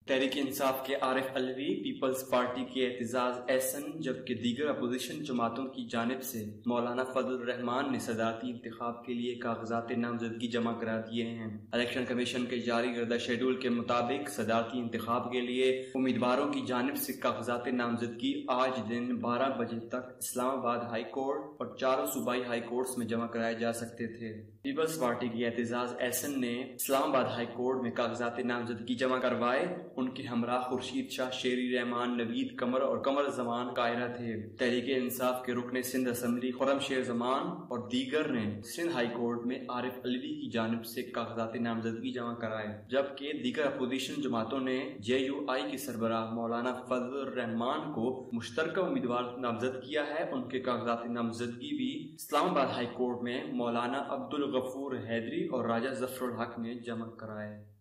تحریک انصاف کے Arif Alvi, Peoples party کے اعتزاز احسن جبکہ دیگر اپوزیشن جماعتوں کی جانب سے مولانا فضل الرحمان نے صدارتی انتخاب کے لیے کاغذات نامزدگی جمع کرا دیے ہیں۔ الیکشن کمیشن کے جاری کردہ شیڈول کے مطابق صدارتی انتخاب کے لیے امیدواروں کی جانب سے کاغذات نامزدگی آج دن 12 بجے تک اسلام آباد ہائی کورٹ اور چاروں صوبائی ہائی کورٹس میں جمع کرائے جا سکتے تھے۔ پیپلز پارٹی کے اعتزاز احسن نے اسلام آباد ہائی کورٹ میں کاغذات نامزدگی جمع کروائے۔ ان کے ہمراہ خورشید شاہ، شیری رحمان، نوید قمر اور قمر زمان قاہرہ تھے۔ تحریک انصاف کے رکن سندھ اسمبلی خرم شیر زمان اور دیگر نے سندھ ہائی کورٹ میں عارف علوی کی جانب سے کاغذات نامزدگی جمع کرائے، جبکہ دیگر اپوزیشن جماعتوں نے جے یو آئی کے سربراہ مولانا فضل الرحمان کو مشترکہ امیدوار نامزد کیا ہے۔ ان کے کاغذات نامزدگی بھی اسلام آباد ہائی کورٹ میں مولانا عبد الغفور حیدری اور راجہ ظفر الحق نے جمع کرائے۔